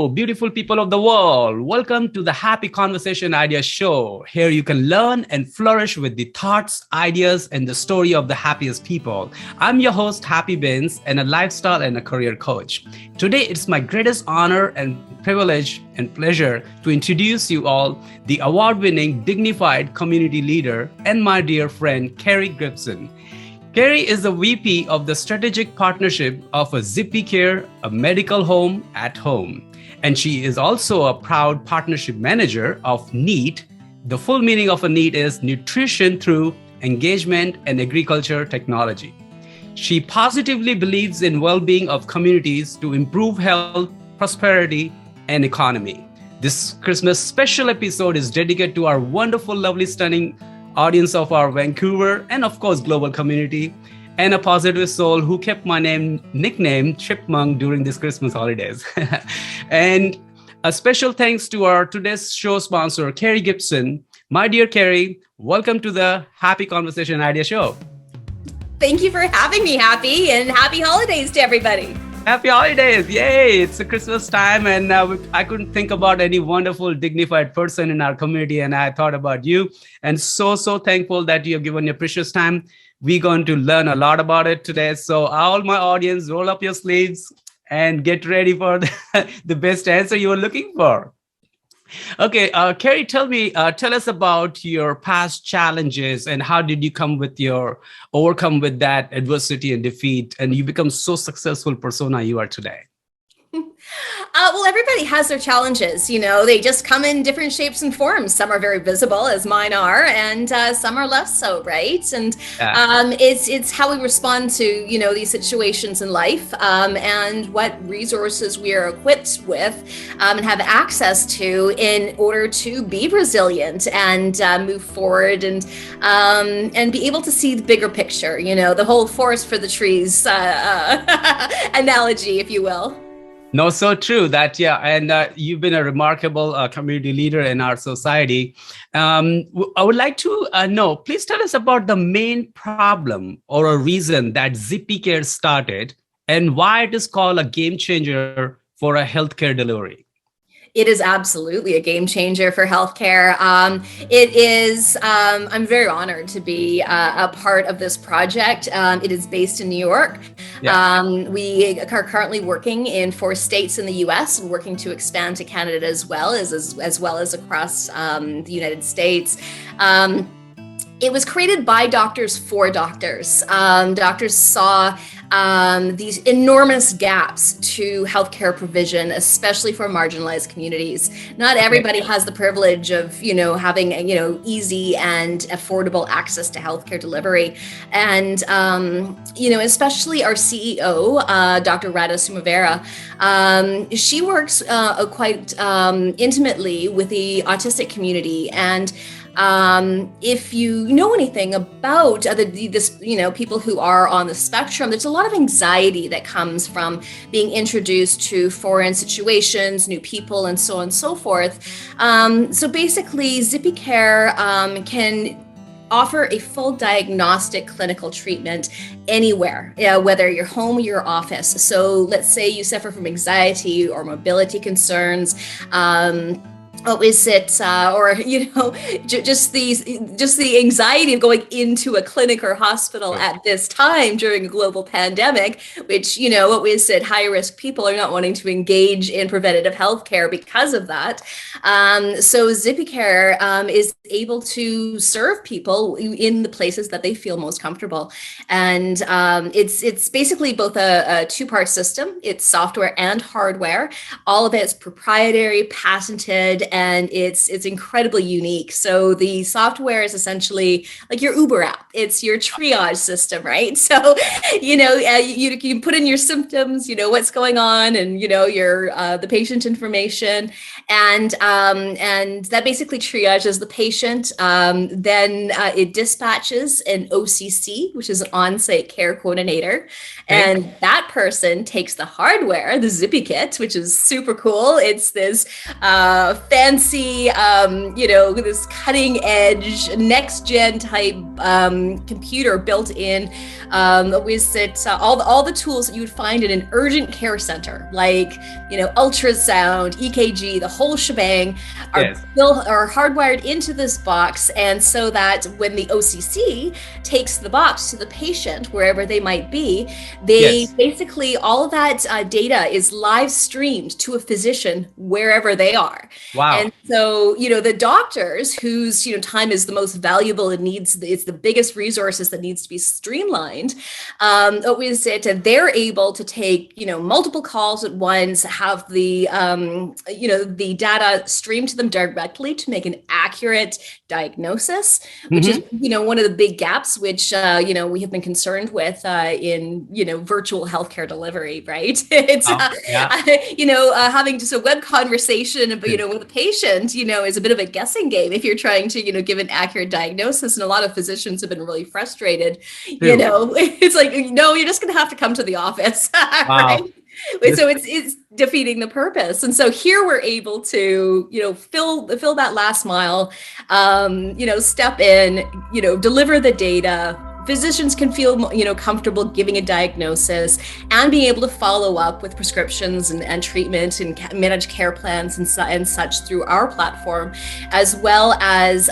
Hello, beautiful people of the world. Welcome to the Happy Conversation Idea Show. Here you can learn and flourish with the thoughts, ideas, and the story of the happiest people. I'm your host, Happy Bains, and a lifestyle and a career coach. Today, it's my greatest honor and privilege and pleasure to introduce you all the award-winning dignified community leader and my dear friend, Kerry Gibson. Kerry is the VP of the Strategic Partnership of a Ziphycare, a medical home at home. And she is also a proud partnership manager of NEAT. The full meaning of a NEAT is Nutrition Through Engagement and Agriculture Technology. She positively believes in well-being of communities to improve health, prosperity, and economy. This Christmas special episode is dedicated to our wonderful, lovely, stunning audience of our Vancouver and of course global community, and a positive soul who kept my nickname Chipmunk during this Christmas holidays. And a special thanks to our today's show sponsor, Kerry Gibson. My dear Kerry, welcome to the Happy Conversation Idea Show. Thank you for having me, Happy, and happy holidays to everybody. Happy holidays. Yay. It's a Christmas time. And I couldn't think about any wonderful, dignified person in our community. And I thought about you. And so thankful that you have given your precious time. We're going to learn a lot about it today. So all my audience, roll up your sleeves and get ready for the best answer you were looking for. Okay, Kerry, tell us about your past challenges and how did you overcome with that adversity and defeat, and you become so successful persona you are today. Well, everybody has their challenges, they just come in different shapes and forms. Some are very visible, as mine are, and some are less so, right? And it's how we respond to, these situations in life, and what resources we are equipped with and have access to in order to be resilient and move forward and be able to see the bigger picture, the whole forest for the trees analogy, if you will. No, so true that, yeah. And you've been a remarkable community leader in our society. I would like to know, please tell us about the main problem or a reason that Ziphycare started and why it is called a game changer for a healthcare delivery. It is absolutely a game changer for healthcare. It is, I'm very honored to be a part of this project. It is based in New York. Yeah. We are currently working in 4 states in the US and working to expand to Canada as well as across the United States. It was created by doctors for doctors. Doctors saw these enormous gaps to healthcare provision, especially for marginalized communities. Not everybody has the privilege of, having, easy and affordable access to healthcare delivery. And, especially our CEO, Dr. Radha Sumavera, she works quite intimately with the autistic community. And if you know anything about people who are on the spectrum, there's a lot of anxiety that comes from being introduced to foreign situations, new people, and so on and so forth. So basically, Ziphycare can offer a full diagnostic clinical treatment anywhere, whether your home or your office. So let's say you suffer from anxiety or mobility concerns, just the anxiety of going into a clinic or hospital at this time during a global pandemic, which, we said high risk people are not wanting to engage in preventative health care because of that. So Ziphycare is able to serve people in the places that they feel most comfortable. And it's basically both a 2-part system. It's software and hardware. All of it's proprietary, patented, and it's incredibly unique. So the software is essentially like your Uber app. It's your triage system, right? So, you can put in your symptoms, what's going on, and, your the patient information. And that basically triages the patient. Then it dispatches an OCC, which is an on-site care coordinator. Okay. And that person takes the hardware, the Zippy kit, which is super cool. It's this fancy, this cutting edge, next gen type computer built in with it, all the tools that you would find in an urgent care center, like, ultrasound, EKG, the whole shebang are hardwired into this box. And so that when the OCC takes the box to the patient, wherever they might be, they basically, all of that data is live streamed to a physician wherever they are. Wow. And so, the doctors whose, time is the most valuable and it's the biggest resources that needs to be streamlined, they're able to take, multiple calls at once, have the data streamed to them directly to make an accurate diagnosis, which is, one of the big gaps, which, we have been concerned with in, virtual healthcare delivery, right? It's, having just a web conversation, with a patient, is a bit of a guessing game if you're trying to, give an accurate diagnosis. And a lot of physicians have been really frustrated. It's like, no, you're just going to have to come to the office. Wow. Right? So it's defeating the purpose. And so here we're able to, fill that last mile, step in, deliver the data. Physicians can feel, comfortable giving a diagnosis and being able to follow up with prescriptions and treatment and manage care plans and such through our platform, as well as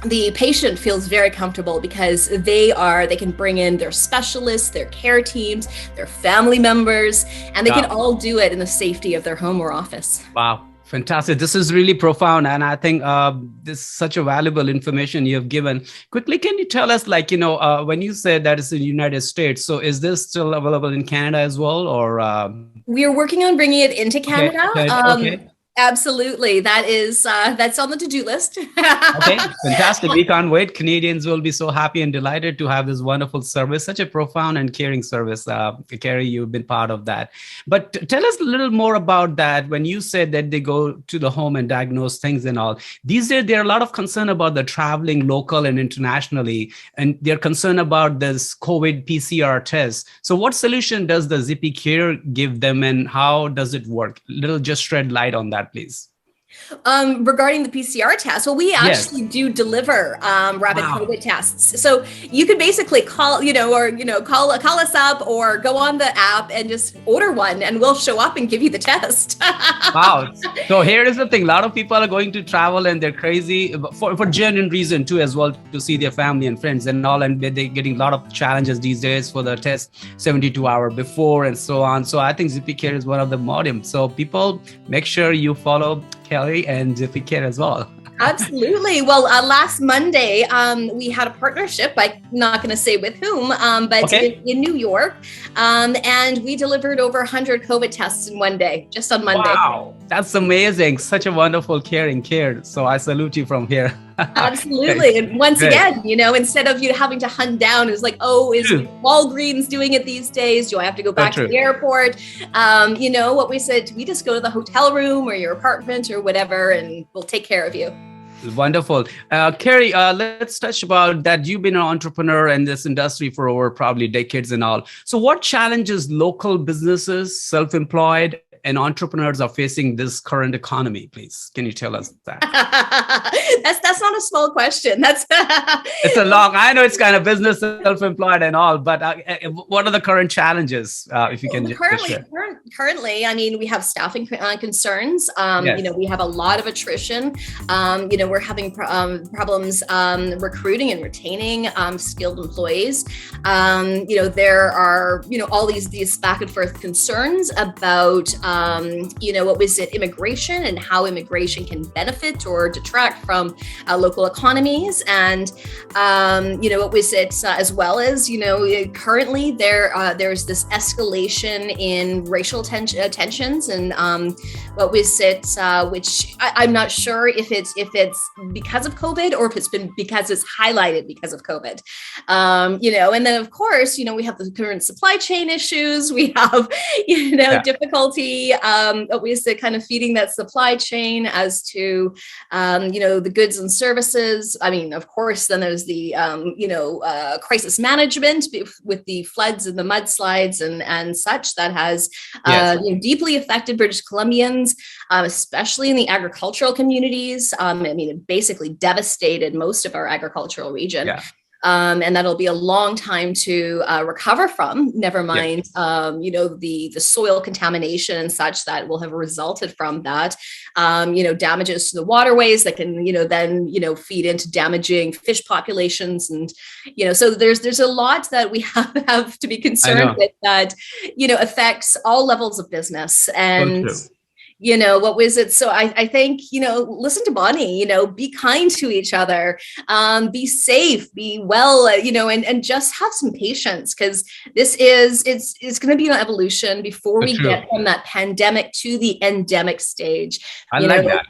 the patient feels very comfortable because they can bring in their specialists, their care teams, their family members, and they can all do it in the safety of their home or office. Wow. Fantastic. This is really profound. And I think this is such a valuable information you have given. Quickly, can you tell us, when you said that it's in the United States, so is this still available in Canada as well? Or we are working on bringing it into Canada. Okay. Absolutely. That's on the to-do list. Okay, fantastic. We can't wait. Canadians will be so happy and delighted to have this wonderful service, such a profound and caring service. Kerry, you've been part of that. But tell us a little more about that. When you said that they go to the home and diagnose things and all, these days there are a lot of concern about the traveling local and internationally, and they're concerned about this COVID PCR test. So what solution does the Ziphycare give them, and how does it work? Just shed light on that, please. Regarding the PCR test, well, we actually do deliver rapid COVID tests. So you can basically call us up or go on the app and just order one, and we'll show up and give you the test. Wow. So here is the thing. A lot of people are going to travel and they're crazy for genuine reason too, as well, to see their family and friends and all. And they're getting a lot of challenges these days for the test 72 hours before and so on. So I think Ziphycare is one of the modem. So people, make sure you follow Kerry and Ziphycare as well. Absolutely. Well, last Monday, we had a partnership. I'm not going to say with whom, but in New York. And we delivered over 100 COVID tests in one day, just on Monday. Wow, that's amazing. Such a wonderful caring care. So I salute you from here. Absolutely. And once again, instead of having to hunt down, it's like, is Walgreens doing it these days? Do I have to go back to the airport? What we said, we just go to the hotel room or your apartment or whatever, and we'll take care of you. Wonderful. Kerry, let's touch about that. You've been an entrepreneur in this industry for over probably decades and all. So what challenges local businesses, self-employed, and entrepreneurs are facing this current economy, please? Can you tell us that? That's not a small question. It's I know it's kind of business, self-employed and all, but what are the current challenges, if you can just share? Currently, we have staffing concerns. We have a lot of attrition. We're having problems recruiting and retaining skilled employees. There are, all these back and forth concerns about immigration and how immigration can benefit or detract from local economies. And, as well as, currently there's this escalation in racial tensions and which I'm not sure if it's because of COVID or if it's been because it's highlighted because of COVID. And then of course, we have the current supply chain issues. We have, difficulty be always the kind of feeding that supply chain as to, the goods and services. I mean, of course, then there's the, crisis management with the floods and the mudslides and such that has deeply affected British Columbians, especially in the agricultural communities. It basically devastated most of our agricultural region. Yeah. And that'll be a long time to recover from, never mind, the soil contamination and such that will have resulted from that, damages to the waterways that can, then, feed into damaging fish populations. And, so there's a lot that we have to be concerned with that, affects all levels of business. And what was it? So I think, listen to Bonnie, be kind to each other, be safe, be well, and just have some patience, because it's going to be an evolution before we get from that pandemic to the endemic stage. I like that.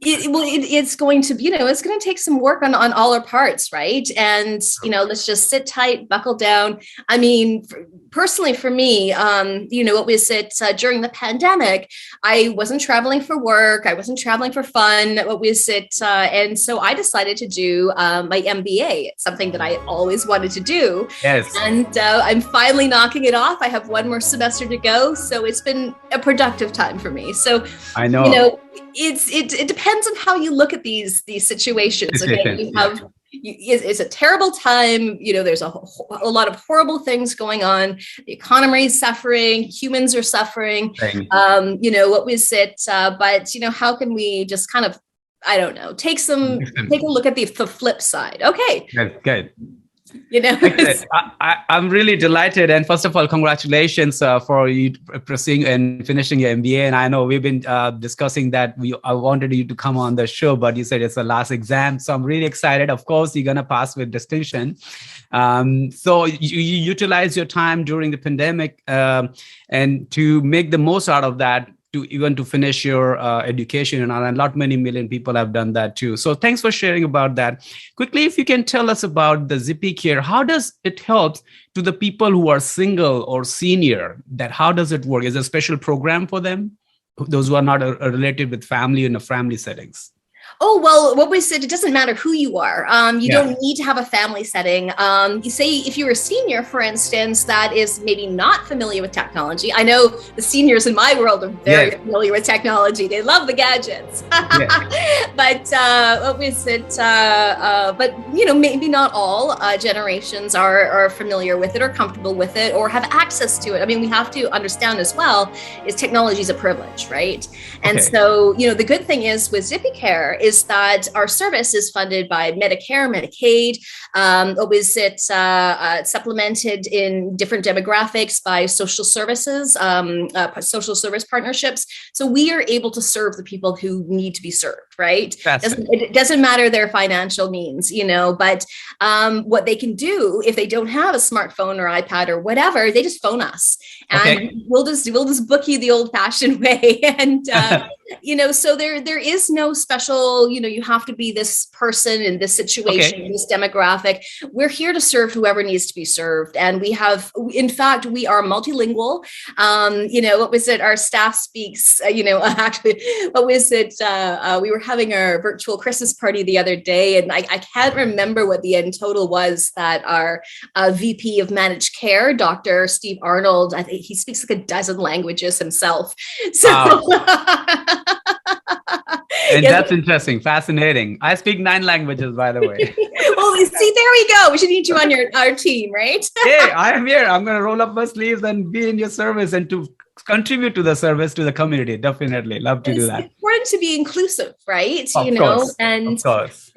It's going to be, it's going to take some work on all our parts, right? And, let's just sit tight, buckle down. I mean, personally for me, what was it during the pandemic, I wasn't traveling for work. I wasn't traveling for fun. What was it? And so I decided to do my MBA. It's something that I always wanted to do. Yes. And I'm finally knocking it off. I have one more semester to go. So it's been a productive time for me. So, I know. It depends on how you look at these situations. Okay, it's a terrible time. There's a lot of horrible things going on. The economy is suffering. Humans are suffering. What was it? But how can we just kind of, I don't know, take a look at the flip side? Okay, good. I'm really delighted, and first of all, congratulations for you pursuing and finishing your MBA. And I know we've been discussing that I wanted you to come on the show, but you said it's the last exam, so I'm really excited. Of course, you're gonna pass with distinction. So you utilize your time during the pandemic and to make the most out of that, to finish your education, and a lot many million people have done that too. So thanks for sharing about that. Quickly, if you can tell us about the Ziphycare, how does it help to the people who are single or senior? How does it work? Is there a special program for them, those who are not related with family in the family settings? Oh, well, what we said, it doesn't matter who you are. You don't need to have a family setting. You say if you're a senior, for instance, that is maybe not familiar with technology. I know the seniors in my world are very familiar with technology. They love the gadgets. But what was it? But, maybe not all generations are familiar with it or comfortable with it or have access to it. I mean, we have to understand as well is technology is a privilege, right? And so, the good thing is with Ziphycare is that our service is funded by Medicare, Medicaid. Was it supplemented in different demographics by social services, social service partnerships? So we are able to serve the people who need to be served, right? It doesn't matter their financial means, but what they can do if they don't have a smartphone or iPad or whatever, they just phone us, and we'll just book you the old-fashioned way. And so there is no special, you have to be this person in this situation, this demographic. We're here to serve whoever needs to be served. And we are multilingual. What was it? Our staff speaks, actually, what was it? We were having our virtual Christmas party the other day, and I can't remember what the end total was that our VP of Managed Care, Dr. Steve Arnold, I think he speaks like a dozen languages himself. So. Wow. And that's interesting, fascinating. I speak 9 languages, by the way. Well, see, there we go. We should need you on our team, right? Hey, I am here. I'm going to roll up my sleeves and be in your service and to contribute to the service, to the community. Definitely. Love to do that. It's important to be inclusive, right? Of course.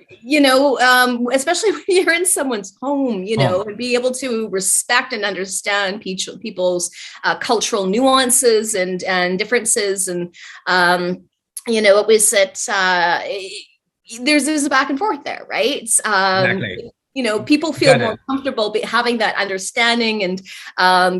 Especially when you're in someone's home, and be able to respect and understand people's cultural nuances and differences. And, what was it? There's a back and forth there, right? Exactly. People feel more comfortable having that understanding and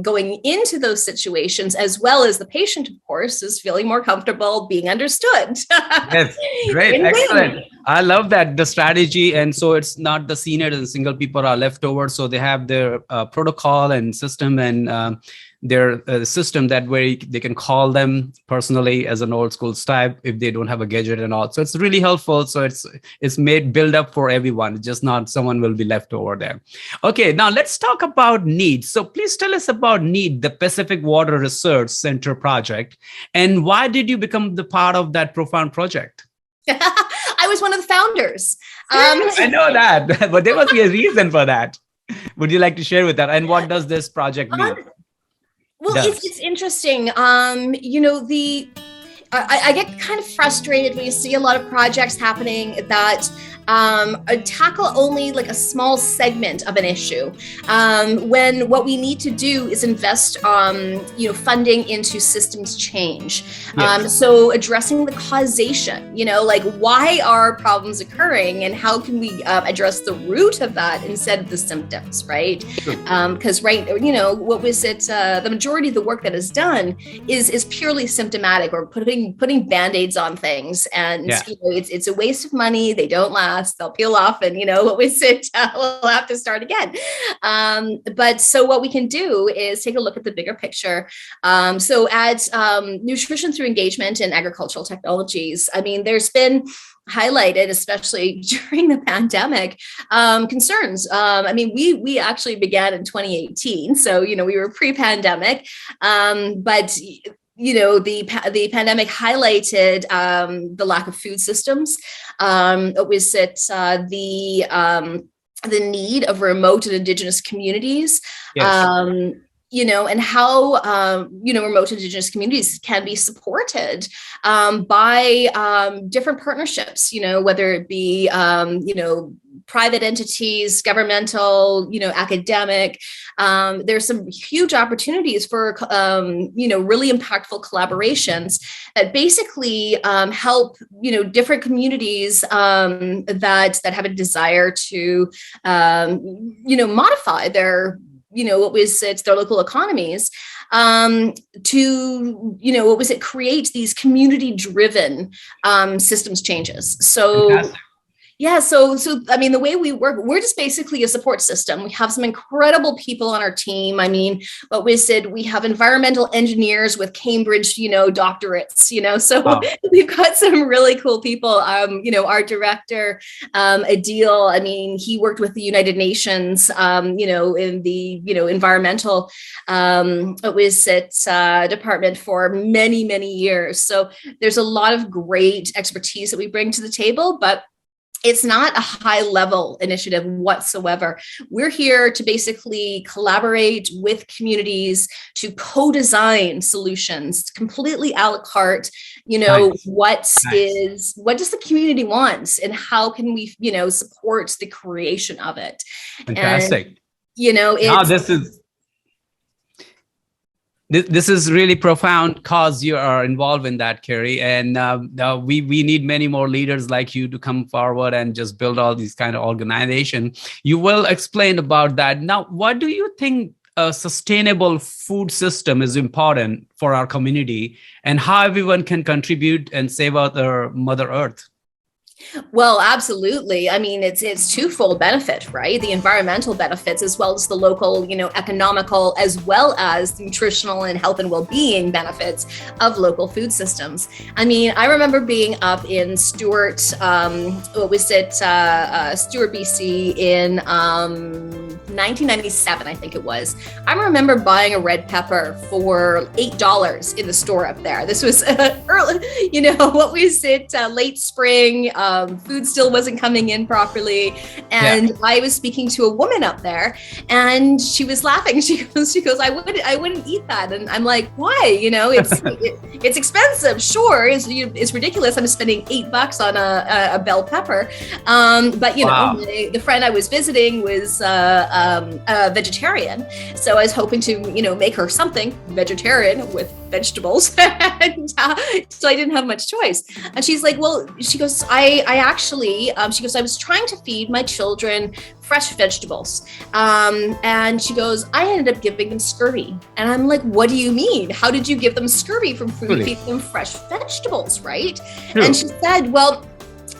going into those situations, as well as the patient, of course, is feeling more comfortable being understood. Yes, great, excellent. I love that, the strategy. And so it's not the seniors and single people are left over. So they have their protocol and system, and their system that way they can call them personally as an old school type if they don't have a gadget and all. So it's really helpful. So it's made build up for everyone, just not someone will be left over there. Okay, now let's talk about NEED. So please tell us about NEED, the Pacific Water Research Center project, and why did you become the part of that profound project? I was one of the founders. I know that, but there must be a reason for that. Would you like to share with that? And what does this project mean? Well, it's interesting. I get kind of frustrated when you see a lot of projects happening that tackle only like a small segment of an issue, when what we need to do is invest funding into systems change. Yes. So addressing the causation, like why are problems occurring and how can we address the root of that instead of the symptoms, right? Because what was it, the majority of the work that is done is purely symptomatic, or putting band-aids on things, and it's a waste of money. They don't last. They'll peel off, and what we said, we'll have to start again. But so what we can do is take a look at the bigger picture. So at Nutrition Through Engagement in Agricultural Technologies, there's been highlighted, especially during the pandemic, concerns. We actually began in 2018, so we were pre-pandemic, but the pandemic highlighted the lack of food systems. The need of remote and Indigenous communities. Yes. And how, remote Indigenous communities can be supported by different partnerships, whether it be, private entities, governmental, academic. There's some huge opportunities for, really impactful collaborations that basically help, different communities that have a desire to, modify their their local economies, to create these community-driven systems changes. So. Fantastic. Yeah. So the way we work, we're just basically a support system. We have some incredible people on our team. We have environmental engineers with Cambridge, doctorates, so wow. We've got some really cool people. Our director, Adil, he worked with the United Nations, in the, environmental, department for many, many years. So there's a lot of great expertise that we bring to the table, but it's not a high-level initiative whatsoever. We're here to basically collaborate with communities to co-design solutions, completely a la carte. Nice. What does the community want, and how can we, support the creation of it? Fantastic. And, This is really profound cause you are involved in that, Kerry. And we need many more leaders like you to come forward and just build all these kind of organization. You will explain about that. Now, what do you think a sustainable food system is important for our community, and how everyone can contribute and save our Mother Earth? Well, absolutely. It's twofold benefit, right? The environmental benefits, as well as the local, economical, as well as the nutritional and health and well-being benefits of local food systems. I remember being up in Stewart, Stewart, BC in 1997, I think it was. I remember buying a red pepper for $8 in the store up there. This was early, late spring. Food still wasn't coming in properly. And I was speaking to a woman up there, and she was laughing. She goes, I wouldn't eat that. And I'm like, why? It's expensive. Sure. It's ridiculous. I'm spending $8 on a bell pepper. But wow. The friend I was visiting was a vegetarian. So I was hoping to, make her something vegetarian with vegetables. And so I didn't have much choice. And she's like, I was trying to feed my children fresh vegetables. And she goes, I ended up giving them scurvy. And I'm like, what do you mean? How did you give them scurvy from feeding them fresh vegetables, right? True. And she said, well,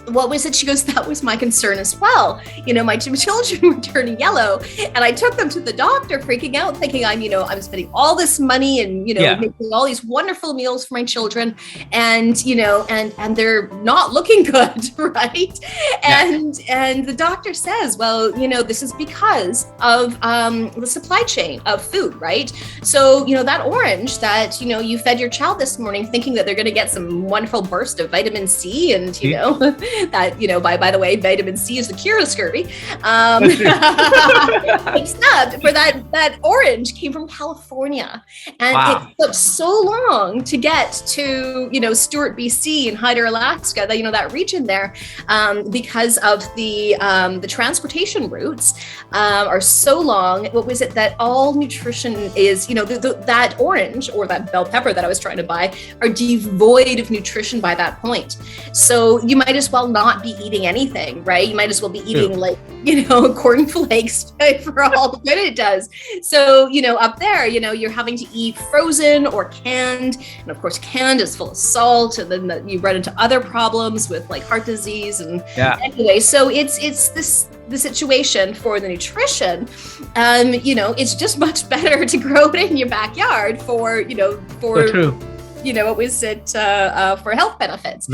what was it? She goes, that was my concern as well. My two children were turning yellow, and I took them to the doctor freaking out, thinking I'm spending all this money and, making all these wonderful meals for my children, and, and they're not looking good. Right. And the doctor says, well, this is because of the supply chain of food. Right. So, that orange that, you fed your child this morning thinking that they're going to get some wonderful burst of vitamin C, and, that, by the way, vitamin C is the cure of scurvy. Except for that orange came from California. And it took so long to get to, Stewart, BC and Hyder, Alaska, that region there, because of the transportation routes are so long. What was it that all nutrition is, that orange or that bell pepper that I was trying to buy are devoid of nutrition by that point. So you might as well not be eating anything, right? You might as well be eating cornflakes for all the good it does. So, up there, you're having to eat frozen or canned. And of course, canned is full of salt. And then you run into other problems with like heart disease. And anyway, so it's the situation for the nutrition. It's just much better to grow it in your backyard for what was it, for health benefits.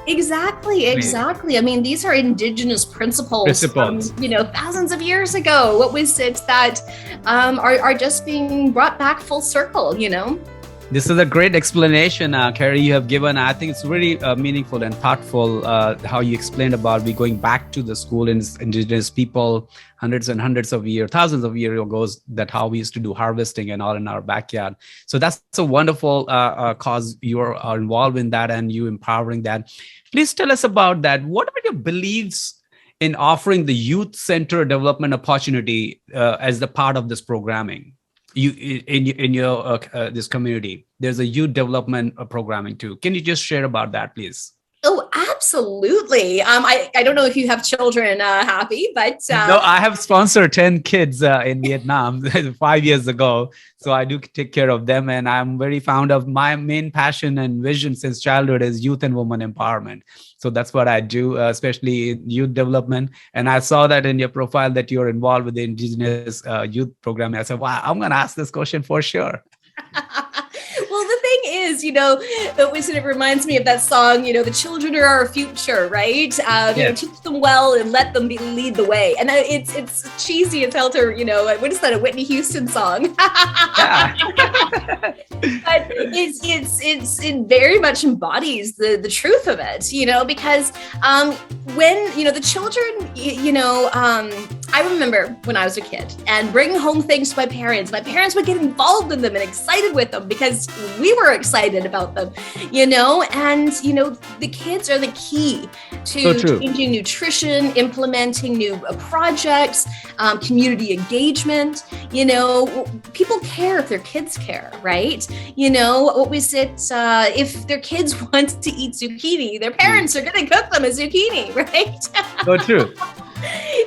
Exactly. I mean, these are indigenous principles. From, thousands of years ago. What was it that are just being brought back full circle, This is a great explanation, Kerry, you have given. I think it's really meaningful and thoughtful how you explained about we going back to the school and indigenous people hundreds and hundreds of years, thousands of years ago, that how we used to do harvesting and all in our backyard. So that's a wonderful cause you are involved in that and you empowering that. Please tell us about that. What are your beliefs in offering the youth center development opportunity as the part of this programming? You in your this community, there's a youth development programming too. Can you just share about that, please? Oh, absolutely. I don't know if you have children, Happy, but no, I have sponsored 10 kids in Vietnam 5 years ago. So I do take care of them, and I'm very fond of my main passion and vision since childhood is youth and women empowerment. So that's what I do, especially in youth development. And I saw that in your profile that you're involved with the Indigenous youth program. I said, wow, I'm going to ask this question for sure. Well, the thing is, it reminds me of that song, the children are our future, right? Teach them well and let them lead the way. And it's cheesy as hell to, what is that, a Whitney Houston song? Yeah. But it very much embodies the truth of it, because when, the children, I remember when I was a kid and bringing home things to my parents would get involved in them and excited with them because we were excited about them, and, the kids are the key to changing nutrition, implementing new projects, community engagement. People care if their kids care, right? What was it? If their kids want to eat zucchini, their parents are going to cook them a zucchini, right? So true.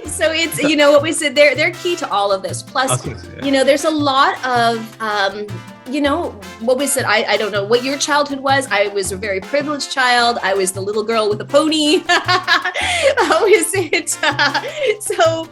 So it's, what we said, they're key to all of this. Plus, there's a lot of, what was it? I don't know what your childhood was. I was a very privileged child. I was the little girl with a pony. What was it? So,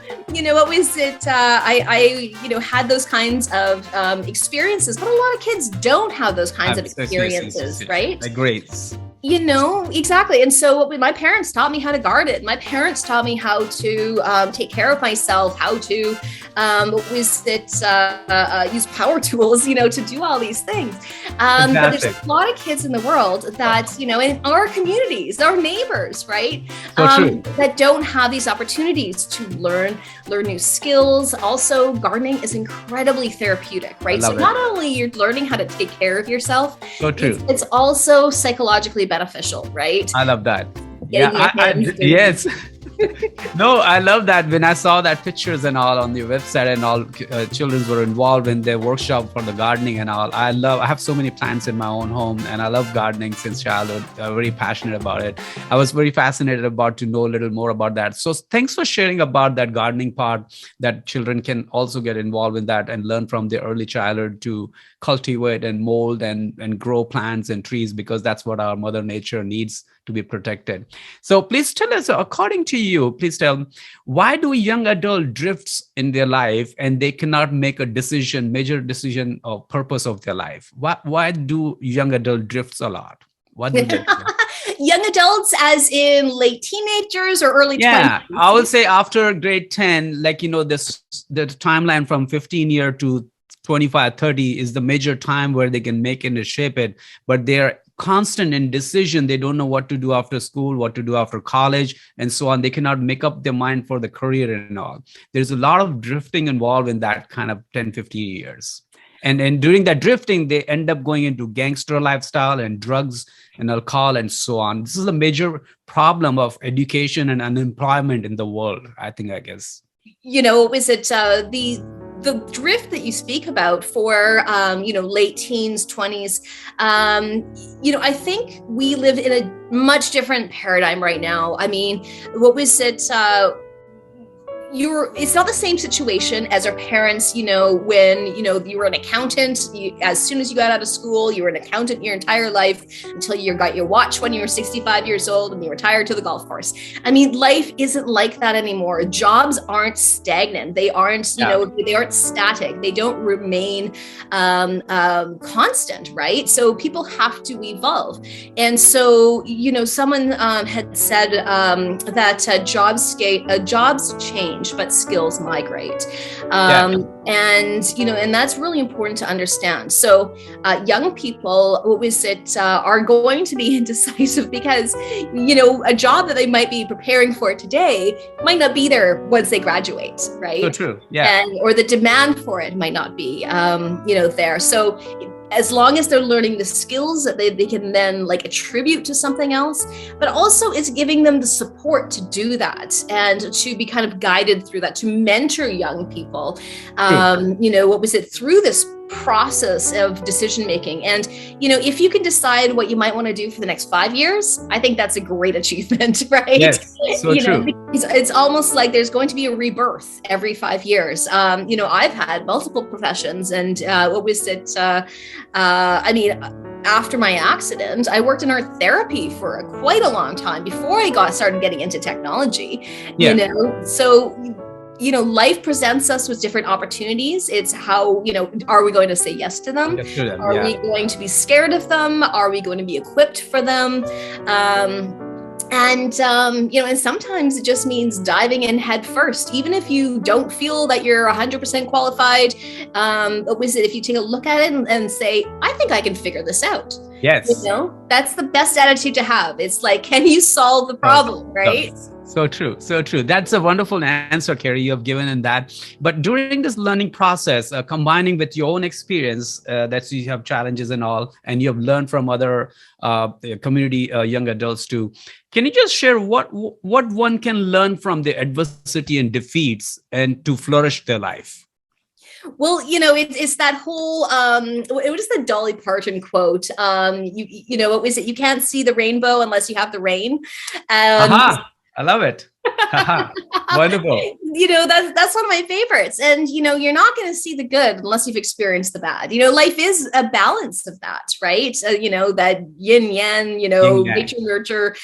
what was it? I had those kinds of experiences, but a lot of kids don't have those kinds of experiences, right? Great. Exactly. And so my parents taught me how to garden. My parents taught me how to take care of myself, how to use power tools, to do all these things. But there's a lot of kids in the world that, in our communities, our neighbors, right, that don't have these opportunities to learn new skills. Also, gardening is incredibly therapeutic, right? So not only you're learning how to take care of yourself, it's also psychologically beneficial, right? I love that. Yes. No, I love that. When I saw that pictures and all on the website and all, children were involved in their workshop for the gardening and all. I have so many plants in my own home and I love gardening since childhood. I'm very passionate about it. I was very fascinated about to know a little more about that. So thanks for sharing about that gardening part, that children can also get involved in that and learn from their early childhood to cultivate and mold and grow plants and trees, because that's what our mother nature needs to be protected. So please tell us, according to you, please tell, why do young adult drifts in their life and they cannot make a decision, major decision or purpose of their life? Why do young adult drifts a lot? What do they do? Young adults, as in late teenagers or early 20s? Yeah, I will say after grade 10, like, this the timeline from 15 year to 25, 30 is the major time where they can make it and shape it, but they're constant in decision. They don't know what to do after school, what to do after college, and so on. They cannot make up their mind for the career and all. There's a lot of drifting involved in that kind of 10, 15 years. And during that drifting, they end up going into gangster lifestyle and drugs and alcohol and so on. This is a major problem of education and unemployment in the world, I guess. Is it the drift that you speak about for, late teens, 20s? I think we live in a much different paradigm right now. I mean, what was it? It's not the same situation as our parents, when, you were an accountant, as soon as you got out of school, you were an accountant your entire life until you got your watch when you were 65 years old and you retired to the golf course. I mean, life isn't like that anymore. Jobs aren't stagnant. They aren't, they aren't static. They don't remain constant, right? So people have to evolve. And so, someone had said that jobs change, but skills migrate. And that's really important to understand. So young people, are going to be indecisive because, a job that they might be preparing for today might not be there once they graduate, right? So true. Yeah. Or the demand for it might not be, there. So as long as they're learning the skills that they can then attribute to something else, but also it's giving them the support to do that and to be kind of guided through that, to mentor young people, through this process of decision making. And if you can decide what you might want to do for the next 5 years, I think that's a great achievement, right? Yes, so true. It's almost like there's going to be a rebirth every 5 years. I've had multiple professions, and after my accident, I worked in art therapy for quite a long time before I started getting into technology. So life presents us with different opportunities. It's how, are we going to say yes to them? Are we going to be scared of them? Are we going to be equipped for them? And sometimes it just means diving in head first, even if you don't feel that you're 100% qualified. If you take a look at it and say, I think I can figure this out. Yes. That's the best attitude to have. It's like, can you solve the problem, right? So true. So true. That's a wonderful answer, Kerry, you have given in that. But during this learning process, combining with your own experience, that you have challenges and all, and you have learned from other community young adults too. Can you just share what one can learn from the adversity and defeats and to flourish their life? Well, it's that whole, what is the Dolly Parton quote? You can't see the rainbow unless you have the rain. I love it. Wonderful. That's one of my favorites. And, you're not going to see the good unless you've experienced the bad. Life is a balance of that, right? That yin yang, nature, nurture,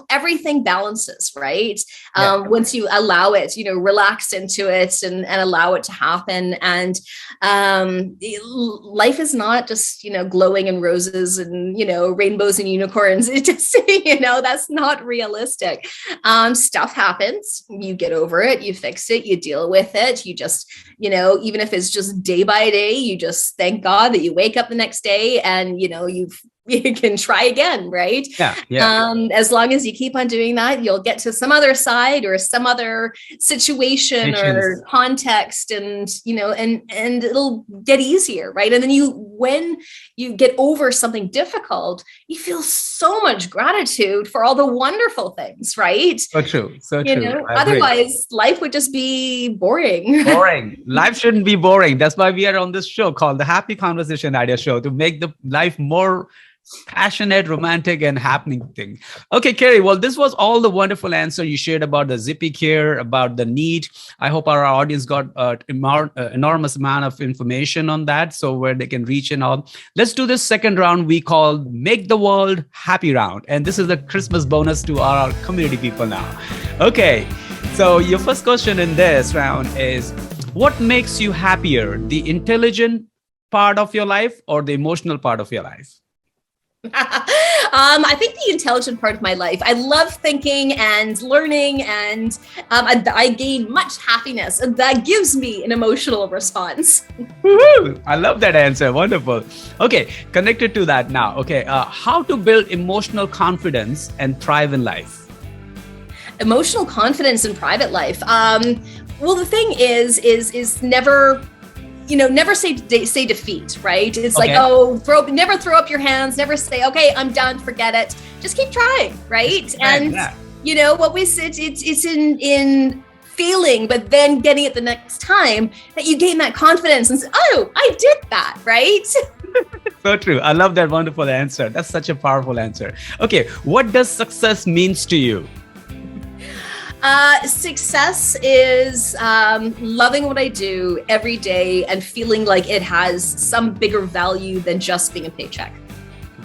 everything balances, right? Once you allow it, relax into it and allow it to happen. And life is not just, glowing in roses and, rainbows and unicorns. It just, that's not realistic. Stuff happens, you get over it, you fix it, you deal with it. You just, even if it's just day by day, you just thank God that you wake up the next day and, you can try again, right? As long as you keep on doing that, you'll get to some other side or some other situation or context, and and it'll get easier, right? And then when you get over something difficult, you feel so much gratitude for all the wonderful things, right? So true. Otherwise, life would just be boring. Life shouldn't be boring. That's why we are on this show called the Happy Conversation Idea Show, to make the life more passionate, romantic, and happening thing. Okay, Kerry. Well, this was all the wonderful answer you shared about the Ziphycare, about the need. I hope our audience got enormous amount of information on that, so where they can reach and all. Let's do this second round we call Make the World Happy Round, and this is the Christmas bonus to our community people now. Okay, so your first question in this round is, what makes you happier, the intelligent part of your life or the emotional part of your life? I think the intelligent part of my life. I love thinking and learning, and I gain much happiness, and that gives me an emotional response. Woo-hoo! I love that answer. Wonderful. Okay, connected to that now. Okay, how to build emotional confidence and thrive in life? Emotional confidence in private life. Well, the thing is never. Never say defeat, right? It's okay. Like, never throw up your hands, never say, okay, I'm done, forget it. Just keep trying, right? And what we said, it's in failing, but then getting it the next time that you gain that confidence and say, oh, I did that, right? So true. I love that wonderful answer. That's such a powerful answer. Okay, what does success means to you? Success is loving what I do every day and feeling like it has some bigger value than just being a paycheck.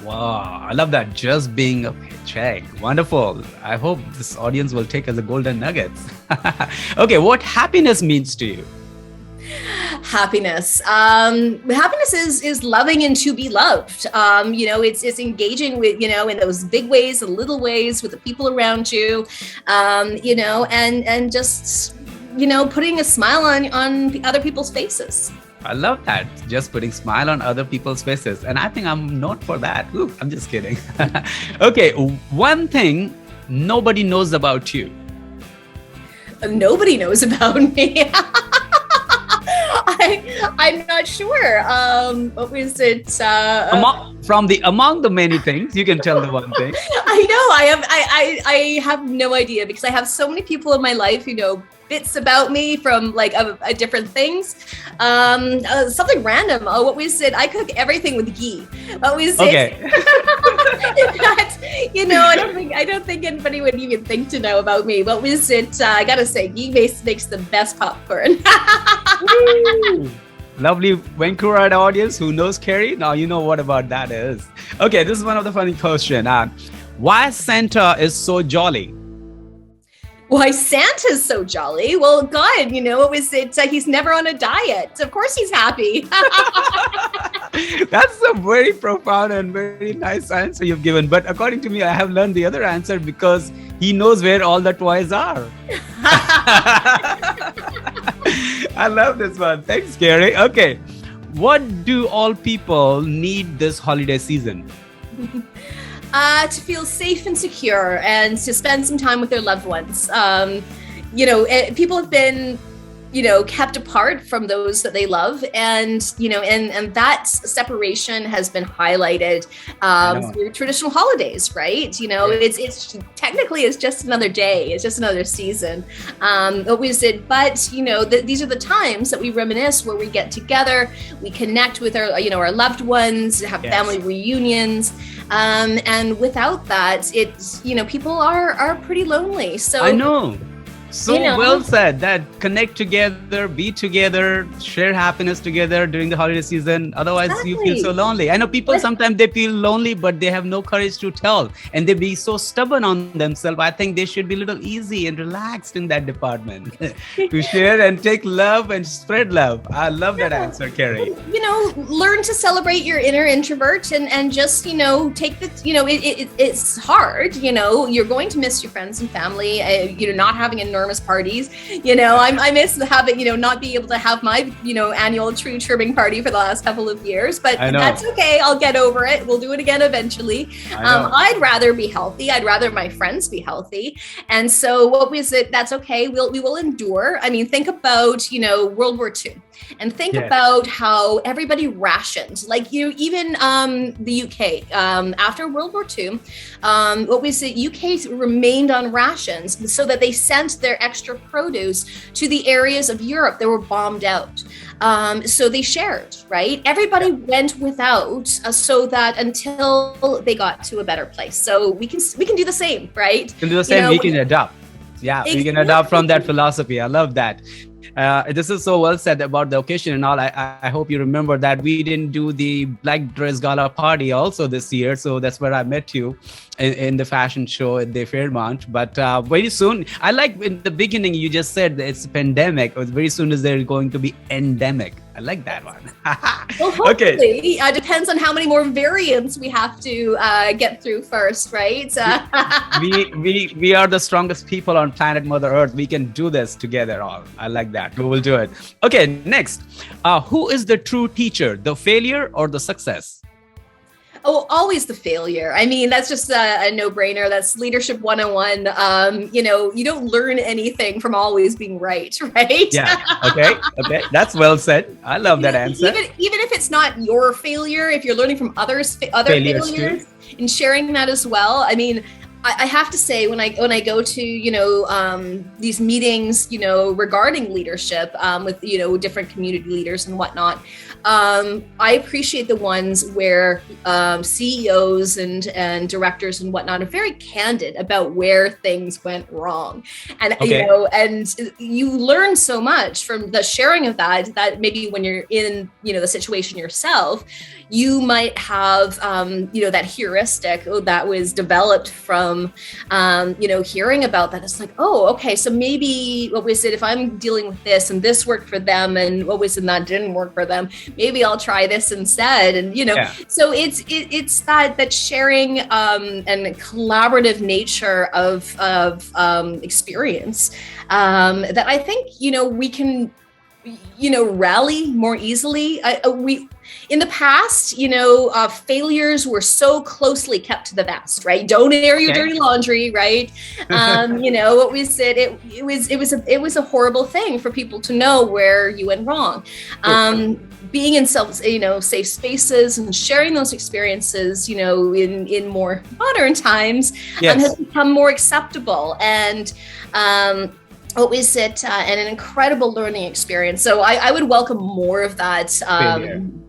Wow, I love that. Just being a paycheck. Wonderful. I hope this audience will take as a golden nuggets. Okay, what happiness means to you? Happiness. Happiness is loving and to be loved. It's engaging with, in those big ways and little ways with the people around you, and just, putting a smile on other people's faces. I love that. Just putting smile on other people's faces. And I think I'm known for that. Ooh, I'm just kidding. Okay. One thing nobody knows about you. Nobody knows about me. I'm not sure. What was it? Among the many things, you can tell the one thing. I know. I have no idea, because I have so many people in my life who know bits about me from like different things. Something random. Oh, what was it? I cook everything with ghee. What was it? Okay. I don't think anybody would even think to know about me. What was it? I gotta say, ghee makes the best popcorn. Lovely Vancouver audience who knows Kerry. Now you know what about that is. Okay, this is one of the funny questions. Why Santa is so jolly? Why Santa's so jolly? Well, God, what was it? He's never on a diet. Of course he's happy. That's a very profound and very nice answer you've given. But according to me, I have learned the other answer, because he knows where all the toys are. I love this one. Thanks, Kerry. Okay. What do all people need this holiday season? To feel safe and secure, and to spend some time with their loved ones. People have been, kept apart from those that they love, and that separation has been highlighted through traditional holidays, right? It's technically it's just another day, it's just another season. But these are the times that we reminisce, where we get together, we connect with our loved ones, have family reunions. And without that, it's, people are pretty lonely. So I know. So well said, that connect together, be together, share happiness together during the holiday season. Otherwise, you feel so lonely. I know people sometimes they feel lonely, but they have no courage to tell, and they be so stubborn on themselves. I think they should be a little easy and relaxed in that department to share and take love and spread love. I love that answer, Kerry. Learn to celebrate your inner introvert, and just, take the, it's hard, you're going to miss your friends and family, not having enormous parties. I miss having, not being able to have my, annual tree trimming party for the last couple of years, but that's okay. I'll get over it. We'll do it again eventually. I'd rather be healthy. I'd rather my friends be healthy. And so what was it? That's okay. We will endure. I mean, think about, World War II, and think about how everybody rationed, like, even the UK, after World War II, what was it? UK remained on rations so that they sent their their extra produce to the areas of Europe that were bombed out. So they shared, right? Everybody went without so that until they got to a better place. So we can do the same, right? We can do the same. We can adopt. Yeah, exactly. We can adopt from that philosophy. I love that. This is so well said about the occasion and all. I hope you remember that we didn't do the Black Dress Gala party also this year. So that's where I met you in the fashion show at the Fairmont. But very soon, I like in the beginning, you just said that it's a pandemic. Or very soon is there going to be endemic. I like that one. Well, hopefully, okay. Depends on how many more variants we have to get through first, right? we are the strongest people on planet Mother Earth. We can do this together all. I like that. We will do it. Okay, next. Who is the true teacher, the failure or the success? Oh, always the failure. I mean, that's just a no-brainer. That's leadership 101. You don't learn anything from always being right? Yeah. Okay. That's well said. I love that answer. Even if it's not your failure, if you're learning from other failures and sharing that as well. I mean, I have to say when I go to these meetings regarding leadership with different community leaders and whatnot, I appreciate the ones where CEOs and directors and whatnot are very candid about where things went wrong, and and you learn so much from the sharing of that maybe when you're in the situation yourself, you might have that heuristic that was developed from hearing about that. It's like, oh, okay, so maybe what was it if I'm dealing with this and this worked for them and what was it that didn't work for them, maybe I'll try this instead. And so it's that sharing and collaborative nature of experience that I think we can rally more easily. In the past, failures were so closely kept to the vest, right? Don't air your dirty laundry, right? What we said, it was a horrible thing for people to know where you went wrong. Being in safe spaces and sharing those experiences, in more modern times, has become more acceptable and and an incredible learning experience. So I would welcome more of that.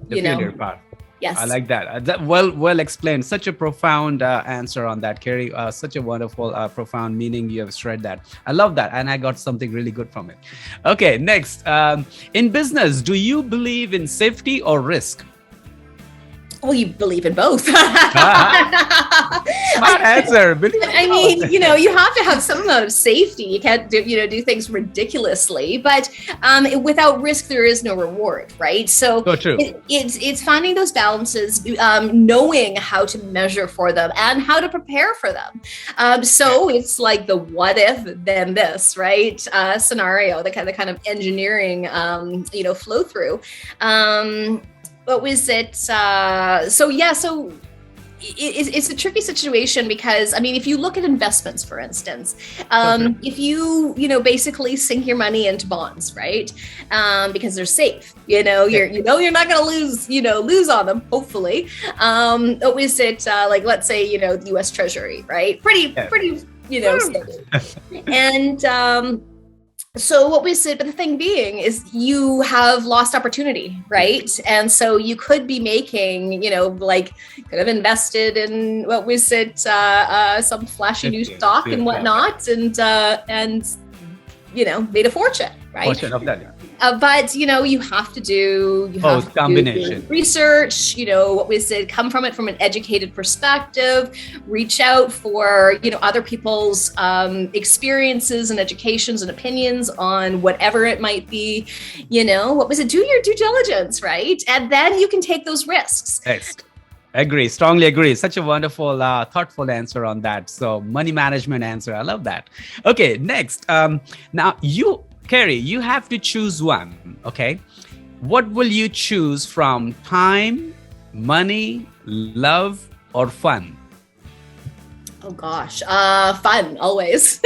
The failure part. Yes. I like that. That well explained. Such a profound answer on that, Kerry. Such a wonderful, profound meaning you have shared that. I love that. And I got something really good from it. Okay, next. In business, do you believe in safety or risk? Well, you believe in both. Smart answer. I mean, you have to have some amount of safety. You can't do things ridiculously, but without risk, there is no reward, right? So true. It's finding those balances, knowing how to measure for them and how to prepare for them. So it's like the what if, then this, right? Scenario, the kind of engineering, flow through. What was it? So it's a tricky situation because, I mean, if you look at investments, for instance, if you basically sink your money into bonds, right? Because they're safe, you're not going to lose on them, hopefully. What was it? Like, let's say, the US Treasury, right? Pretty, steady. And, so what we said, but the thing being is you have lost opportunity, right? And so you could be making, could have invested in what we said, some flashy new stock and whatnot, and made a fortune, right? Fortune of that, yeah. But you have to do combination research. What we said, come from it from an educated perspective. Reach out for other people's experiences and educations and opinions on whatever it might be. What was it? Do your due diligence, right? And then you can take those risks. Yes. Agree, strongly agree. Such a wonderful, thoughtful answer on that. So money management answer. I love that. Okay, next. Now Kerry, you have to choose one, okay? What will you choose from time, money, love, or fun? Oh gosh, fun, always.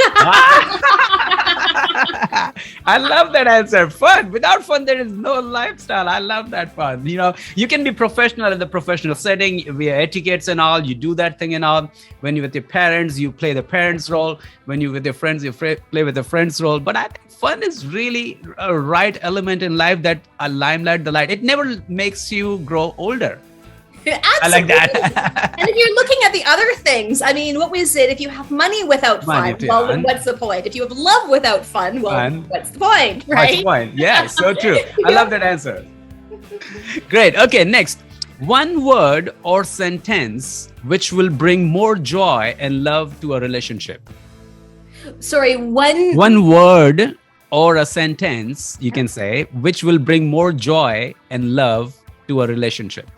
I love that answer. Fun. Without fun, there is no lifestyle. I love that fun. You can be professional in the professional setting via etiquettes and all. You do that thing and all. When you're with your parents, you play the parents' role. When you're with your friends, you play with the friends' role. But I think fun is really a right element in life that a limelight, the light. It never makes you grow older. Absolutely. I like that. And if you're looking at the other things, I mean, what was it? If you have money without fun, well, what's the point? If you have love without fun, well, what's the point, right? What's the point? Yeah, so true. I love that answer. Great. Okay, next. One word or sentence which will bring more joy and love to a relationship. Sorry, one word or a sentence, you can say, which will bring more joy and love to a relationship.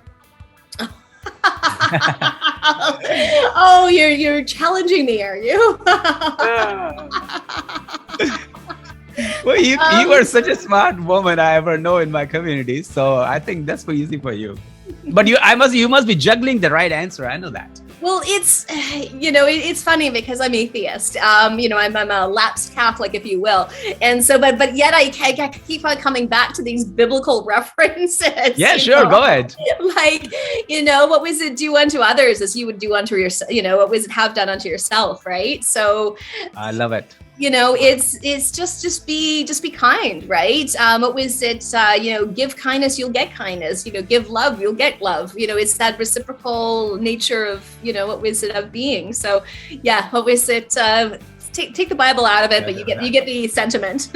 Oh, you're challenging me, are you? Well, you are such a smart woman I ever know in my community, so I think that's so easy for you. But you must be juggling the right answer. I know that. Well, it's funny because I'm atheist. I'm a lapsed Catholic, if you will, and so, but yet I keep on coming back to these biblical references. Yeah, sure, go ahead. Like, what was it? Do unto others as you would do unto yourself. What was it? Have done unto yourself, right? So, I love it. It's just be kind, right? What was it? Give kindness, you'll get kindness. Give love, you'll get love. It's that reciprocal nature of, what was it, of being. So yeah, what was it? Take the Bible out of it, but you get the sentiment.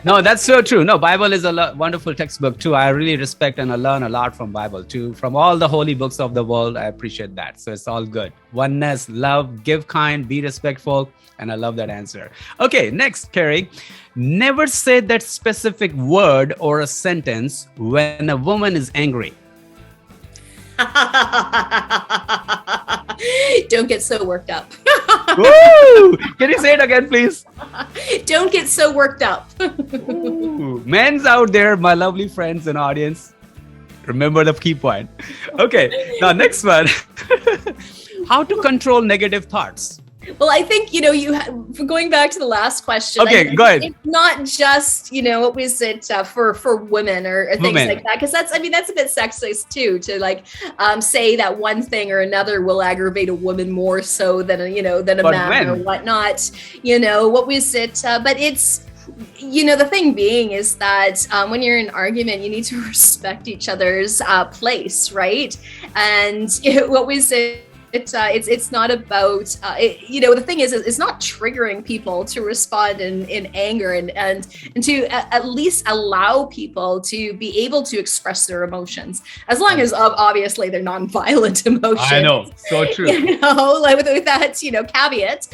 No, that's so true. No, Bible is a wonderful textbook too. I really respect and I learn a lot from Bible too. From all the holy books of the world, I appreciate that. So it's all good. Oneness, love, give kind, be respectful. And I love that answer. Okay, next, Kerry. Never say that specific word or a sentence when a woman is angry. Don't get so worked up. Woo! Can you say it again, please? Don't get so worked up. Ooh. Men's out there, my lovely friends and audience. Remember the key point. Okay, now next one. How to control negative thoughts. Well, I think, going back to the last question. Okay, go ahead. It's not just, what was it for women or things like that? Because that's a bit sexist too, to say that one thing or another will aggravate a woman more so than a man or whatnot. What was it? But it's, the thing being is that when you're in an argument, you need to respect each other's place, right? And what was it? It's not about the thing is it's not triggering people to respond in anger and to at least allow people to be able to express their emotions, as long as obviously they're non-violent emotions. I know, so true. Like with that caveat.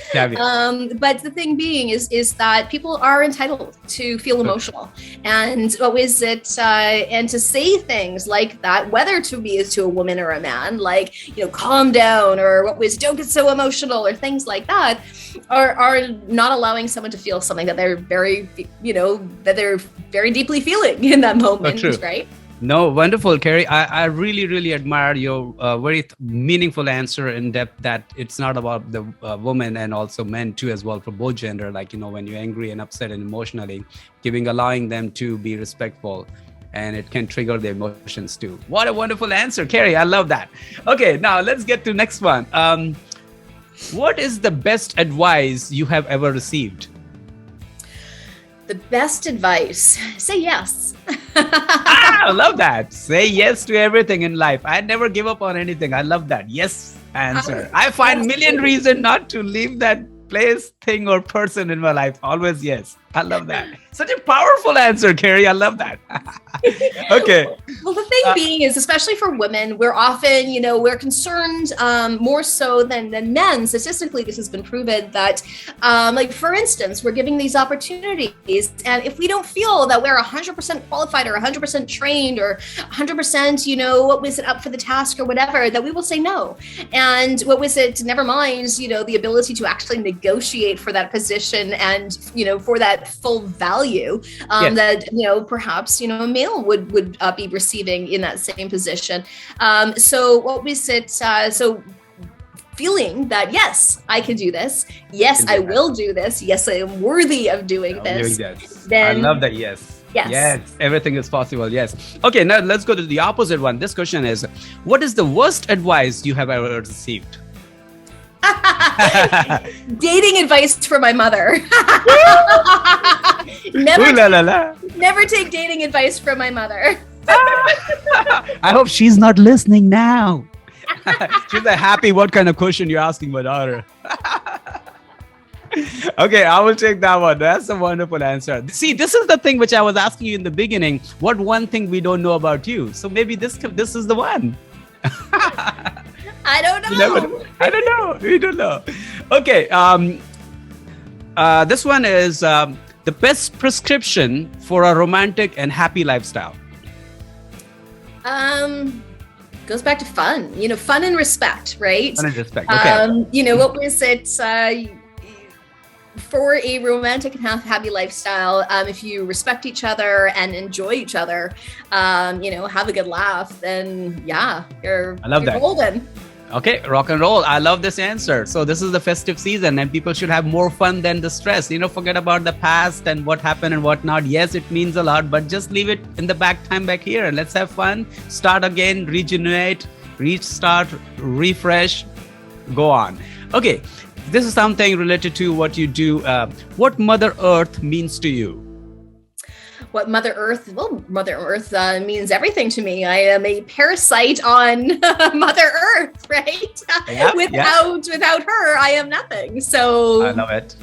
But the thing being is that people are entitled to feel emotional, and what was it and to say things like that, whether to be to a woman or a man, like calm down, or what was don't get so emotional, or things like that, are not allowing someone to feel something that they're very deeply feeling in that moment, right? No, wonderful, Kerry. I really, really admire your very meaningful answer in depth, that it's not about the woman and also men too as well, for both gender. Like, when you're angry and upset and emotionally, allowing them to be respectful. And it can trigger the emotions too. What a wonderful answer, Kerry. I love that. Okay, now let's get to next one. What is the best advice you have ever received? The best advice? Say yes. I love that. Say yes to everything in life. I never give up on anything. I love that. Yes answer. I find million reasons not to leave that place, thing, or person in my life. Always yes. I love that. Such a powerful answer, Kerry. I love that. Okay. Well, the thing being is, especially for women, we're often, we're concerned more so than men. Statistically, this has been proven that, like, for instance, we're giving these opportunities. And if we don't feel that we're 100% qualified or 100% trained or 100%, what was it, up for the task or whatever, that we will say no. And what was it, never mind, the ability to actually negotiate for that position and, for that full value that perhaps a male would be receiving in that same position. So what was it? So feeling that, yes, I can do this. Yes, I will do this. Yes, I am worthy of doing this. Then, I love that. Yes. Yes. Everything is possible. Yes. Okay. Now let's go to the opposite one. This question is, what is the worst advice you have ever received? Dating advice from my mother. Never take dating advice from my mother. I hope she's not listening now. She's like, happy, what kind of question you're asking my daughter? Okay, I will take that one. That's a wonderful answer. See, this is the thing which I was asking you in the beginning. What one thing we don't know about you? So maybe this is the one. I don't know. I don't know. We don't know. Okay. This one is the best prescription for a romantic and happy lifestyle. Goes back to fun. Fun and respect, right? Fun and respect. Okay. What was it? For a romantic and happy lifestyle, if you respect each other and enjoy each other, have a good laugh, then you're golden. Okay, rock and roll. I love this answer. So this is the festive season and people should have more fun than the stress. Forget about the past and what happened and what not. Yes, it means a lot, but just leave it in the back here and let's have fun. Start again, regenerate, restart, refresh, go on. Okay, this is something related to what you do. What Mother Earth means to you? What Mother Earth? Well, Mother Earth means everything to me. I am a parasite on Mother Earth, right? Without her, I am nothing. So I love it.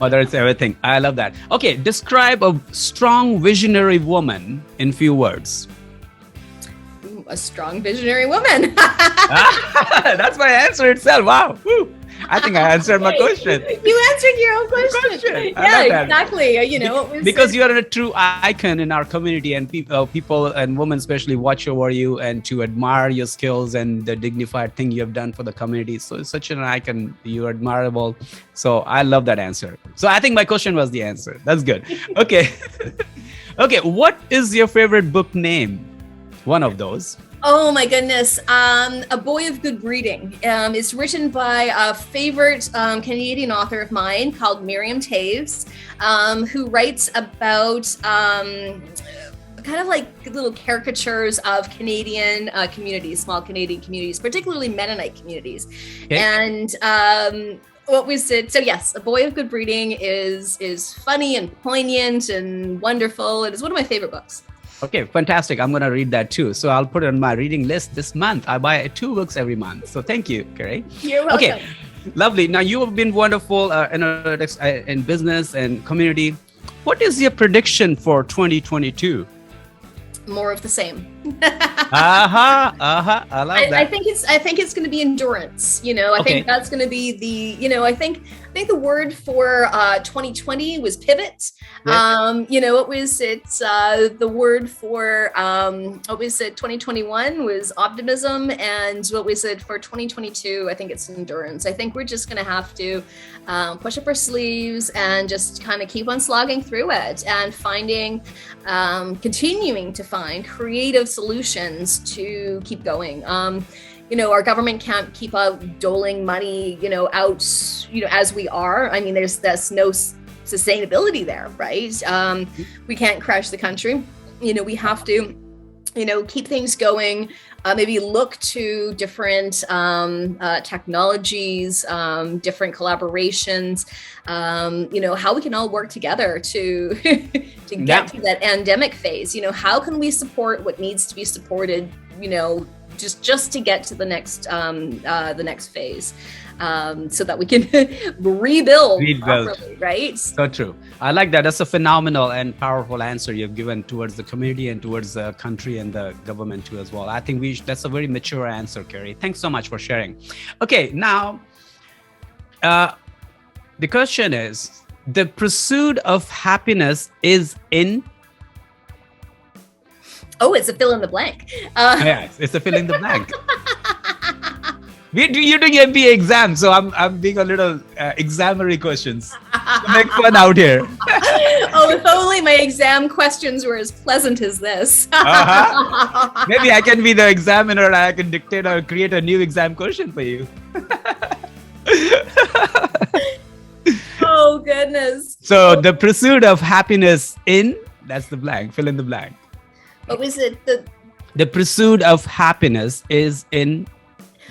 Mother is everything. I love that. Okay, describe a strong visionary woman in few words. A strong visionary woman. That's my answer itself. Wow. Woo. I think I answered my question. You answered your own question. Yeah, exactly. Because you are a true icon in our community, and people and women especially watch over you and to admire your skills and the dignified thing you have done for the community. So it's such an icon. You're admirable. So I love that answer. So I think my question was the answer. That's good. Okay. Okay. What is your favorite book name? One of those. Oh my goodness. A Boy of Good Breeding. It's written by a favorite Canadian author of mine called Miriam Taves, who writes about kind of like little caricatures of Canadian communities, small Canadian communities, particularly Mennonite communities. Okay. And what was it? So yes, A Boy of Good Breeding is funny and poignant and wonderful. It is one of my favorite books. Okay, fantastic. I'm going to read that too. So I'll put it on my reading list this month. I buy 2 books every month. So thank you, Kerry. You're welcome. Okay, lovely. Now you have been wonderful in business and community. What is your prediction for 2022? More of the same. I love that. I think it's going to be endurance. I think that's going to be the. I think the word for 2020 was pivot. Yes. What was it? The word for what was it? 2021 was optimism, and what was it for 2022? I think it's endurance. I think we're just going to have to push up our sleeves and just kind of keep on slogging through it and continuing to find creative solutions to keep going. Our government can't keep out doling money, out, as we are. I mean, there's no sustainability there, right? We can't crash the country. We have to, keep things going. Maybe look to different technologies, different collaborations, how we can all work together to get to that endemic phase. How can we support what needs to be supported, just to get to the next phase, so that we can rebuild properly, right? So true. I like that. That's a phenomenal and powerful answer you've given towards the community and towards the country and the government too as well. I think that's a very mature answer, Kerry. Thanks so much for sharing. Okay, now the question is, the pursuit of happiness is in. Oh, it's a fill in the blank. Yes, it's a fill in the blank. You're doing MBA exam, so I'm being a little examinary questions to make fun out here. Oh, if only my exam questions were as pleasant as this. Maybe I can be the examiner and I can dictate or create a new exam question for you. Oh, goodness. So the pursuit of happiness in, that's the blank, fill in the blank. What was it? The pursuit of happiness is in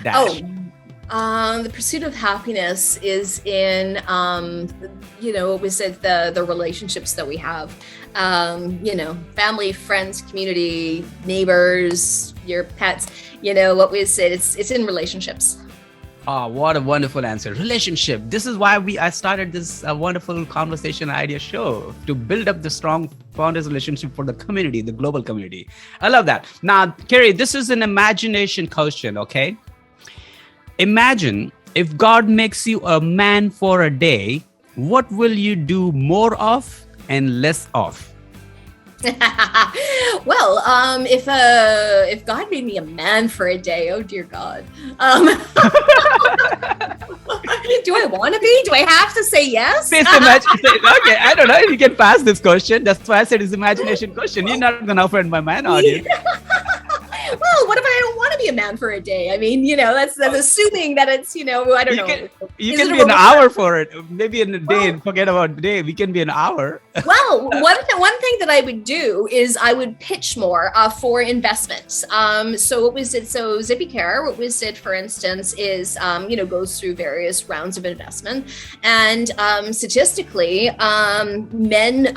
dash. The pursuit of happiness is in, what was it? The relationships that we have, family, friends, community, neighbors, your pets, what was it? It's in relationships. Oh, what a wonderful answer. Relationship. This is why I started this wonderful conversation idea show, to build up the strong founders relationship for the community, the global community. I love that. Now, Kerry, this is an imagination question, okay? Imagine if God makes you a man for a day, what will you do more of and less of? Well, if God made me a man for a day, oh dear God, do I want to be? Do I have to say yes? Okay, I don't know if you can pass this question. That's why I said it's an imagination question. You're not gonna offend my man, are you? Well, what if I don't want to be a man for a day? I mean, that's assuming that it's, I don't know. You can be an hour for it. Maybe in a day, and forget about the day. We can be an hour. Well, one thing that I would do is I would pitch more for investments. So what was it? So Ziphycare, what was it, for instance, is, goes through various rounds of investment. And statistically, men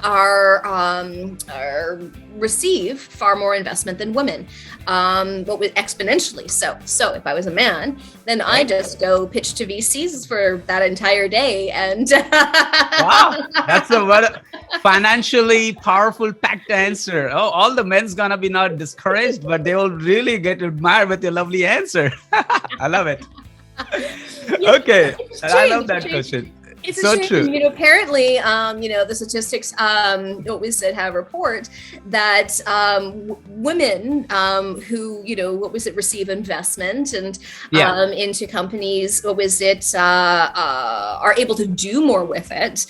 receive far more investment than women, but with exponentially so. So if I was a man, then I just go pitch to VCs for that entire day. And wow, that's a financially powerful, packed answer. Oh, all the men's gonna be not discouraged, but they will really get admired with your lovely answer. I love it. Okay, I love that question. It's so a shame. True. Apparently, the statistics, what we said, have report that women who, receive investment and into companies, are able to do more with it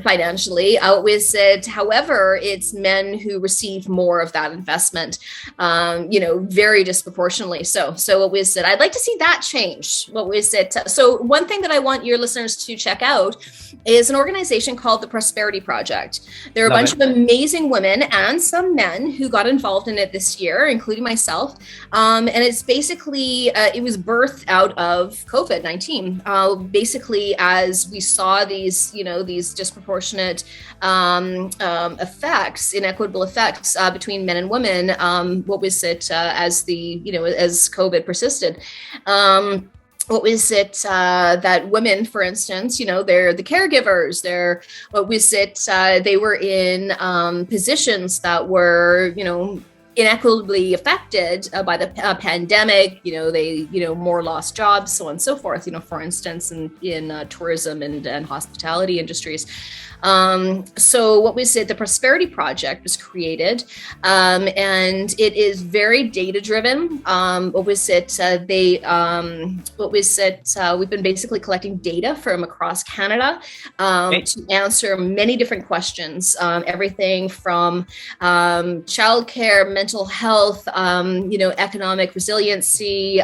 financially. However, it's men who receive more of that investment, very disproportionately. So what was it? I'd like to see that change. What was it? So one thing that I want your listeners to check out is an organization called the Prosperity Project. There are a bunch of amazing women and some men who got involved in it this year, including myself. And it's basically, it was birthed out of COVID-19. Basically, as we saw these disproportionate effects, inequitable effects between men and women, as COVID persisted. What was it that women, for instance, they're the caregivers, they were in positions that were, inequitably affected by the pandemic. They more lost jobs, so on and so forth, for instance, in tourism and hospitality industries. So what was it? The Prosperity Project was created, and it is very data driven. We've been basically collecting data from across Canada to answer many different questions. Everything from childcare, mental health, economic resiliency.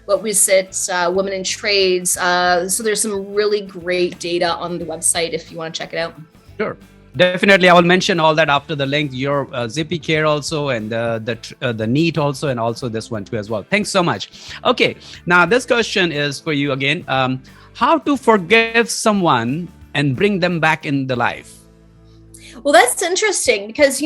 Women in trades. So there's some really great data on the website if you want to check it out. Sure. Definitely. I will mention all that after the link, your Ziphycare also, and the NEAT also, and also this one too as well. Thanks so much. Okay. Now this question is for you again. How to forgive someone and bring them back in the life? Well, that's interesting because,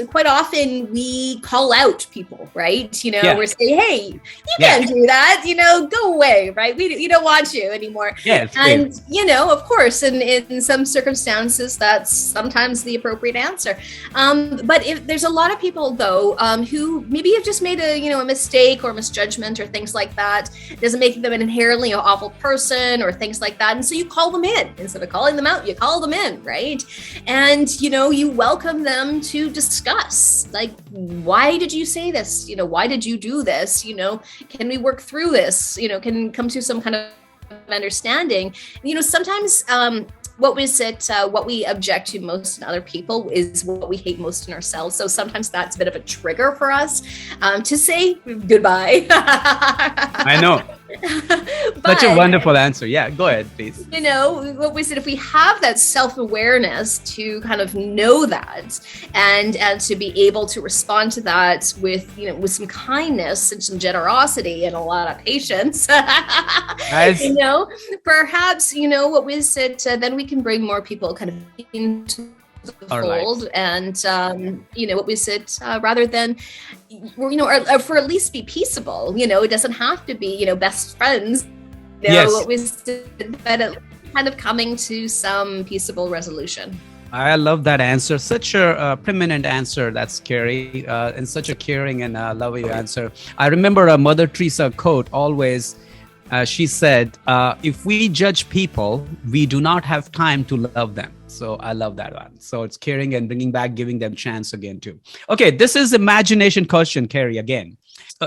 quite often we call out people, right? We're saying, hey, you can't do that, go away, right? We don't want you anymore. Yeah, and, of course, in some circumstances, that's sometimes the appropriate answer. But if there's a lot of people, though, who maybe have just made a mistake or misjudgment or things like that. It doesn't make them an inherently awful person or things like that. And so you call them in. Instead of calling them out, you call them in, right? And you welcome them to discuss, like, why did you say this? Why did you do this? Can we work through this? Can come to some kind of understanding. Sometimes what we object to most in other people is what we hate most in ourselves. So sometimes that's a bit of a trigger for us to say goodbye. I know. Such a wonderful answer. Yeah, go ahead, please. What we said, if we have that self-awareness to kind of know that and to be able to respond to that with some kindness and some generosity and a lot of patience, nice. Perhaps, what we said, then we can bring more people kind of into the fold, and what we said, rather than or for at least be peaceable. It doesn't have to be best friends. Yes. What we said, but kind of coming to some peaceable resolution. I love that answer. Such a preeminent answer. That's Kerry, and such a caring and loving answer. I remember a Mother Teresa quote always. She said, if we judge people, we do not have time to love them. So I love that one. So it's caring and bringing back, giving them chance again too. Okay, this is imagination question, Kerry, again.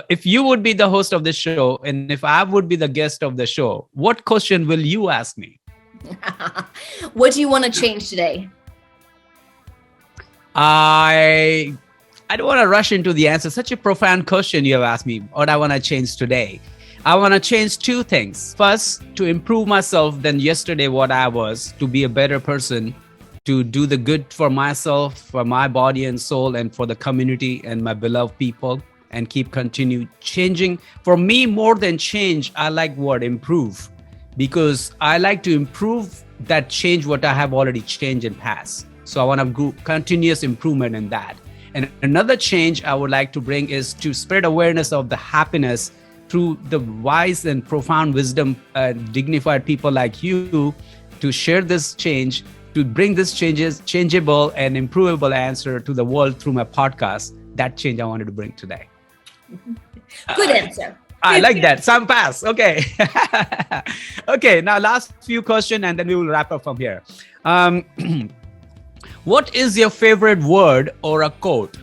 If you would be the host of this show and if I would be the guest of the show, what question will you ask me? What do you want to change today? I don't want to rush into the answer. Such a profound question you have asked me. What I want to change today. I want to change two things. First, to improve myself than yesterday what I was, to be a better person, to do the good for myself, for my body and soul, and for the community and my beloved people, and continue changing. For me, more than change, I like word improve, because I like to improve that change what I have already changed in past. So I want to do continuous improvement in that. And another change I would like to bring is to spread awareness of the happiness through the wise and profound wisdom, dignified people like you, to share this change, to bring this changeable and improvable answer to the world through my podcast. That change I wanted to bring today. Good answer. I like that. Some pass. Okay. Okay. Now, last few questions, and then we will wrap up from here. What is your favorite word or a quote?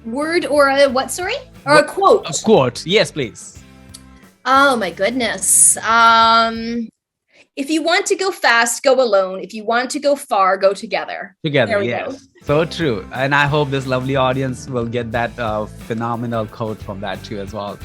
Word or a what? Sorry? Or a quote? A quote. Yes, please. Oh, my goodness. If you want to go fast, go alone. If you want to go far, go together. Together, yes. Go. So true. And I hope this lovely audience will get that phenomenal quote from that too as well.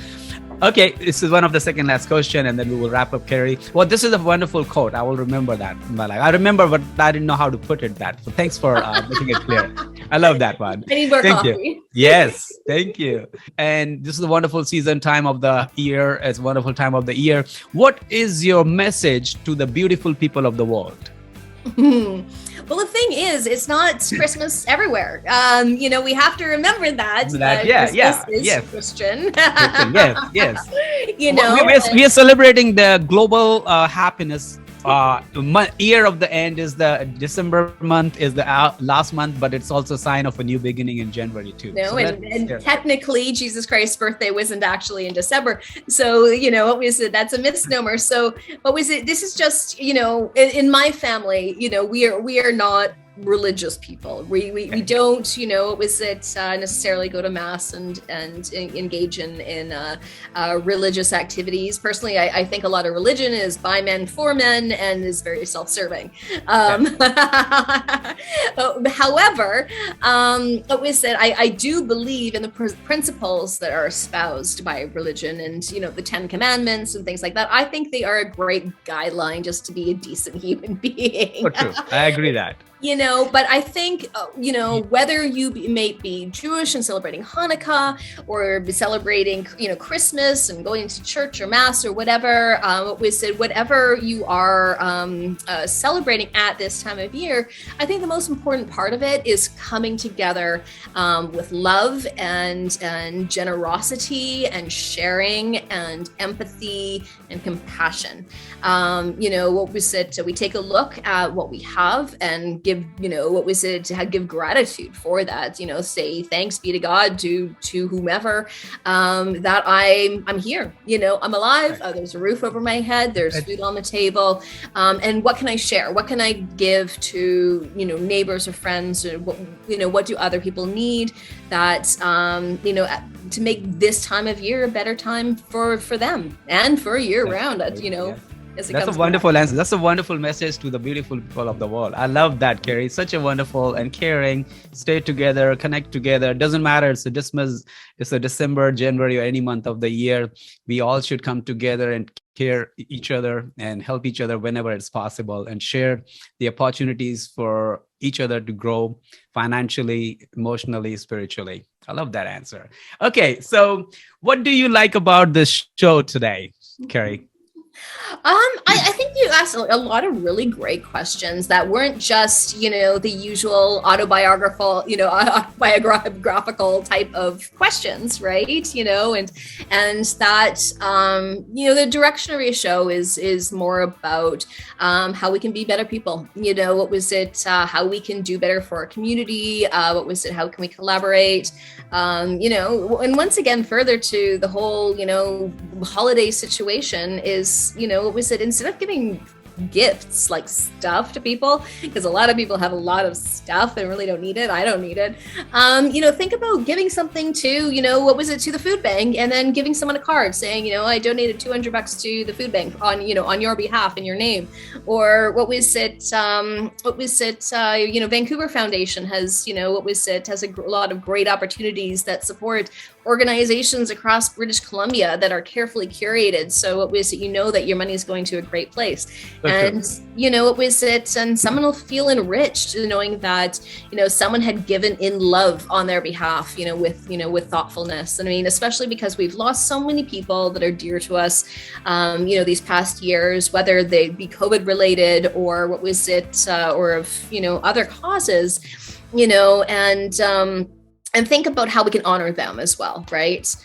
Okay, this is one of the second last question, and then we will wrap up, Kerry. Well, this is a wonderful quote. I will remember that in my life. I remember, but I didn't know how to put it that. So thanks for making it clear. I love that one. I need more coffee. You. Yes, thank you. And this is a wonderful season time of the year. It's a wonderful time of the year. What is your message to the beautiful people of the world? Well, the thing is, it's not Christmas everywhere. We have to remember that. Yes. Christian. Yes. We are celebrating the global happiness. Year of the end is the December month, is the last month, but it's also a sign of a new beginning in January too. No, and technically Jesus Christ's birthday wasn't actually in December. So, what was it? That's a misnomer. So what was it? This is just, in my family, we are not religious people. We don't, necessarily go to mass and engage in religious activities. Personally, I think a lot of religion is by men for men and is very self-serving. However, what we said, I do believe in the principles that are espoused by religion and, the 10 Commandments and things like that. I think they are a great guideline just to be a decent human being. So true. I agree that. But I think, whether you may be Jewish and celebrating Hanukkah or be celebrating, Christmas and going to church or mass or whatever, we said, whatever you are celebrating at this time of year, I think the most important part of it is coming together with love and generosity and sharing and empathy and compassion. What we said, we take a look at what we have and give, to give gratitude for that, say thanks be to God, to whomever, that I'm here, I'm alive, there's a roof over my head, there's food on the table, and what can I share? What can I give to, neighbors or friends, or what do other people need that, to make this time of year a better time for them and for year round, That's a wonderful answer. That's a wonderful message to the beautiful people of the world. I love that, Kerry. Such a wonderful and caring. Stay together, connect together. Doesn't matter. It's a December, January, or any month of the year. We all should come together and care each other and help each other whenever it's possible, and share the opportunities for each other to grow financially, emotionally, spiritually. I love that answer. Okay, so what do you like about this show today, Kerry? I think you asked a lot of really great questions that weren't just, the usual autobiographical, autobiographical type of questions, right? And that, the direction of your show is more about how we can be better people. What was it? How we can do better for our community? What was it? How can we collaborate? And once again, further to the whole, holiday situation is, what was it? Instead of giving gifts like stuff to people, because a lot of people have a lot of stuff and really don't need it. I don't need it. Think about giving something to, to the food bank, and then giving someone a card saying, I donated $200 to the food bank on your behalf in your name. Or Vancouver Foundation has, has a lot of great opportunities that support organizations across British Columbia that are carefully curated. So that your money is going to a great place. Okay. And, and someone will feel enriched knowing that, someone had given in love on their behalf, with thoughtfulness. And I mean, especially because we've lost so many people that are dear to us, these past years, whether they be COVID related or or of, other causes, and think about how we can honor them as well, right?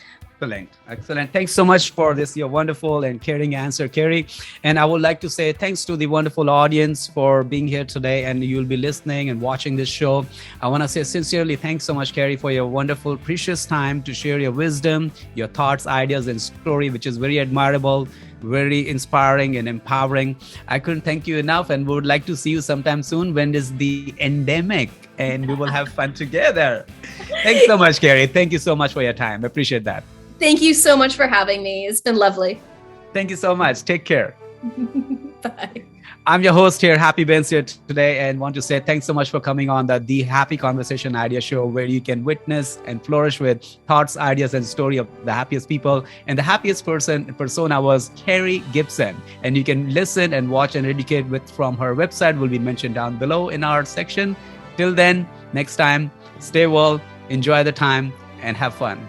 Excellent. Thanks so much for this, your wonderful and caring answer, Kerry. And I would like to say thanks to the wonderful audience for being here today, and you'll be listening and watching this show. I want to say sincerely thanks so much, Kerry, for your wonderful, precious time to share your wisdom, your thoughts, ideas, and story, which is very admirable, very inspiring and empowering. I couldn't thank you enough, and would like to see you sometime soon when it's the endemic, and we will have fun together. Thanks so much, Kerry. Thank you so much for your time. I appreciate that. Thank you so much for having me. It's been lovely. Thank you so much. Take care. Bye. I'm your host here, Happy Bains here today, and want to say thanks so much for coming on the Happy Conversation Idea Show, where you can witness and flourish with thoughts, ideas, and story of the happiest people. And the happiest persona was Kerry Gibson. And you can listen and watch and educate from her website, will be mentioned down below in our section. Till then, next time, stay well, enjoy the time, and have fun.